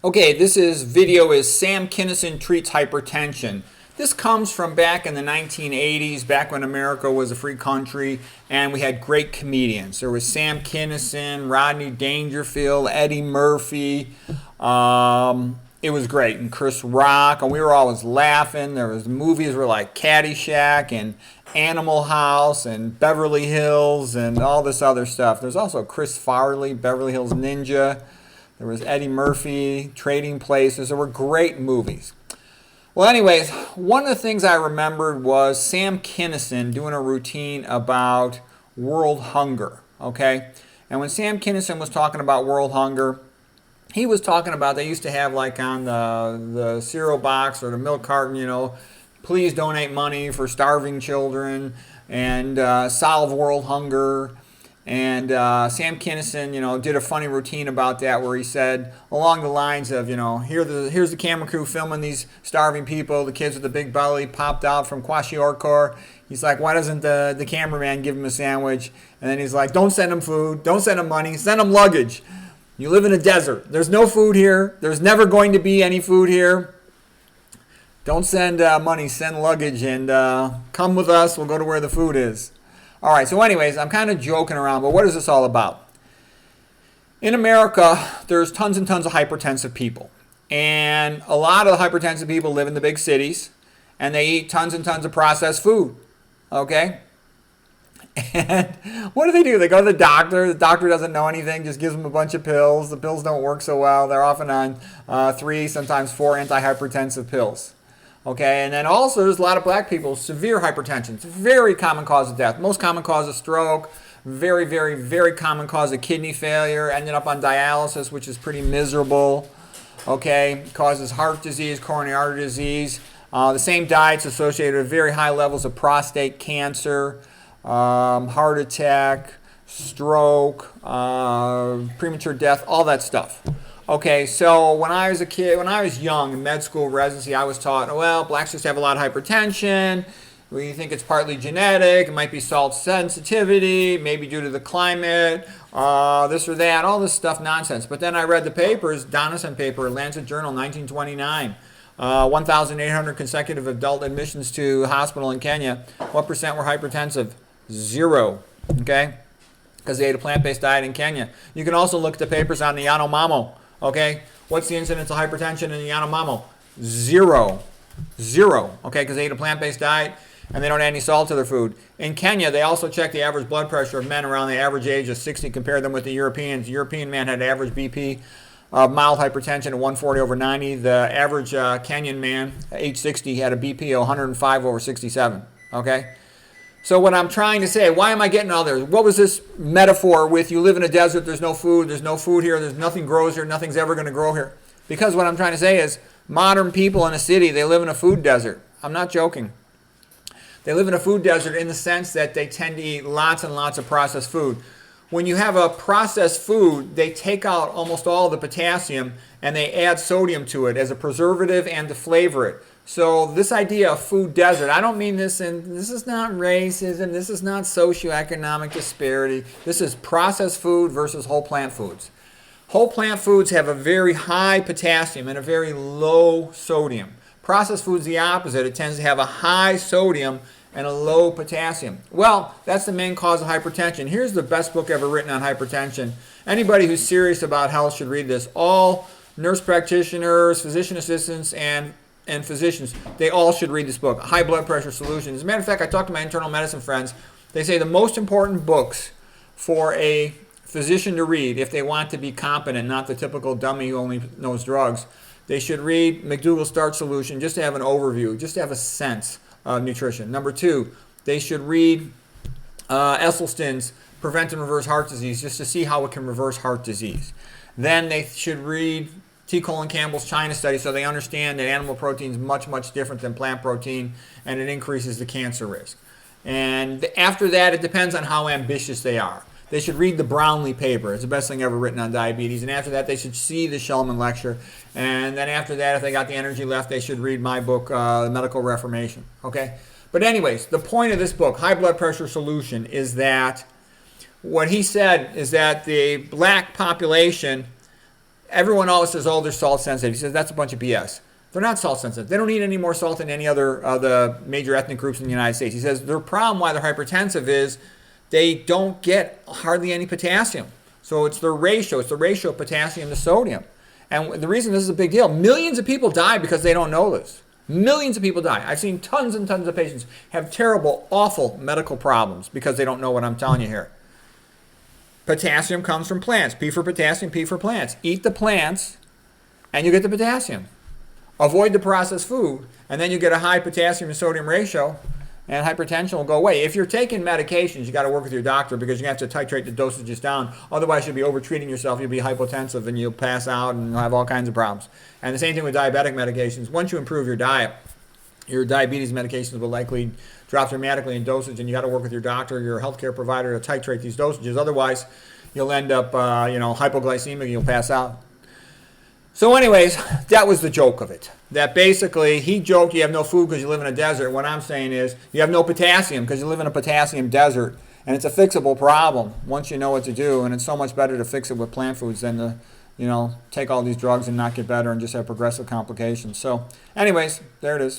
Okay, this video is Sam Kinison treats hypertension. This comes from back in the 1980s, back when America was a free country, and we had great comedians. There was Sam Kinison, Rodney Dangerfield, Eddie Murphy. It was great, and Chris Rock, and we were always laughing. There was movies were like Caddyshack and Animal House and Beverly Hills and all this other stuff. There's also Chris Farley, Beverly Hills Ninja. There was Eddie Murphy, Trading Places. There were great movies. Well, anyways, one of the things I remembered was Sam Kinison doing a routine about world hunger, okay? And when Sam Kinison was talking about world hunger, he was talking about, they used to have like on the cereal box or the milk carton, you know, please donate money for starving children and solve world hunger. And Sam Kinison, you know, did a funny routine about that where he said along the lines of, you know, here's the camera crew filming these starving people, the kids with the big belly popped out from Kwashiorkor. He's like, why doesn't the cameraman give him a sandwich? And then he's like, don't send him food, don't send him money, send him luggage. You live in a desert. There's no food here. There's never going to be any food here. Don't send money, send luggage, and come with us. We'll go to where the food is. All right, so anyways, I'm kind of joking around, but what is this all about? In America, there's tons and tons of hypertensive people. And a lot of the hypertensive people live in the big cities, and they eat tons and tons of processed food, okay? And what do? They go to the doctor doesn't know anything, just gives them a bunch of pills. The pills don't work so well. They're often on 3, sometimes 4 antihypertensive pills. Okay, and then also there's a lot of black people, severe hypertension. It's a very common cause of death. Most common cause of stroke, very, very, very common cause of kidney failure, ended up on dialysis, which is pretty miserable. Okay, causes heart disease, coronary artery disease. The same diet's associated with very high levels of prostate cancer, heart attack, stroke, premature death, all that stuff. Okay, so when I was a kid, when I was young, in med school residency, I was taught, well, blacks just have a lot of hypertension. We think it's partly genetic. It might be salt sensitivity, maybe due to the climate, this or that, all this stuff, nonsense. But then I read the papers, Donison paper, Lancet Journal, 1929. 1,800 consecutive adult admissions to hospital in Kenya. What percent were hypertensive? 0, okay? Because they ate a plant-based diet in Kenya. You can also look at the papers on the Yanomamo. Okay, what's the incidence of hypertension in the Yanomamo? 0. 0, okay, because they eat a plant-based diet and they don't add any salt to their food. In Kenya, they also check the average blood pressure of men around the average age of 60, compare them with the Europeans. The European man had average BP of mild hypertension at 140/90. The average Kenyan man, age 60, had a BP of 105/67, okay? So what I'm trying to say, why am I getting all this? What was this metaphor with you live in a desert, there's no food here, there's nothing grows here, nothing's ever going to grow here? Because what I'm trying to say is modern people in a city, they live in a food desert. I'm not joking. They live in a food desert in the sense that they tend to eat lots and lots of processed food. When you have a processed food, they take out almost all the potassium and they add sodium to it as a preservative and to flavor it. So this idea of food desert, I don't mean this, and this is not racism, this is not socioeconomic disparity. This is processed food versus whole plant foods. Whole plant foods have a very high potassium and a very low sodium. Processed food's the opposite. It tends to have a high sodium and a low potassium. Well, that's the main cause of hypertension. Here's the best book ever written on hypertension. Anybody who's serious about health should read this. All nurse practitioners, physician assistants, and physicians, they all should read this book, High Blood Pressure Solution. As a matter of fact, I talked to my internal medicine friends. They say the most important books for a physician to read if they want to be competent, not the typical dummy who only knows drugs, they should read McDougall's Starch Solution just to have an overview, just to have a sense of nutrition. Number 2, they should read Esselstyn's Prevent and Reverse Heart Disease just to see how it can reverse heart disease. Then they should read T. Colin Campbell's China study so they understand that animal protein is much, much different than plant protein and it increases the cancer risk. And after that, it depends on how ambitious they are. They should read the Brownlee paper. It's the best thing ever written on diabetes. And after that, they should see the Shellman lecture. And then after that, if they got the energy left, they should read my book, The Medical Reformation. Okay? But anyways, the point of this book, High Blood Pressure Solution, is that what he said is that the black population Everyone always says, oh, they're salt sensitive. He says, that's a bunch of BS. They're not salt sensitive. They don't eat any more salt than any other of the major ethnic groups in the United States. He says their problem why they're hypertensive is they don't get hardly any potassium. So it's the ratio. It's the ratio of potassium to sodium. And the reason this is a big deal, millions of people die because they don't know this. Millions of people die. I've seen tons and tons of patients have terrible, awful medical problems because they don't know what I'm telling you here. Potassium comes from plants. P for potassium, P for plants. Eat the plants and you get the potassium. Avoid the processed food and then you get a high potassium and sodium ratio and hypertension will go away. If you're taking medications, you got to work with your doctor because you have to titrate the dosages down. Otherwise, you'll be over-treating yourself. You'll be hypotensive and you'll pass out and you'll have all kinds of problems. And the same thing with diabetic medications. Once you improve your diet, your diabetes medications will likely drop dramatically in dosage, and you got to work with your doctor, your healthcare provider to titrate these dosages. Otherwise, you'll end up, hypoglycemic and you'll pass out. So anyways, that was the joke of it. That basically, he joked you have no food because you live in a desert. What I'm saying is you have no potassium because you live in a potassium desert. And it's a fixable problem once you know what to do. And it's so much better to fix it with plant foods than to, take all these drugs and not get better and just have progressive complications. So anyways, there it is.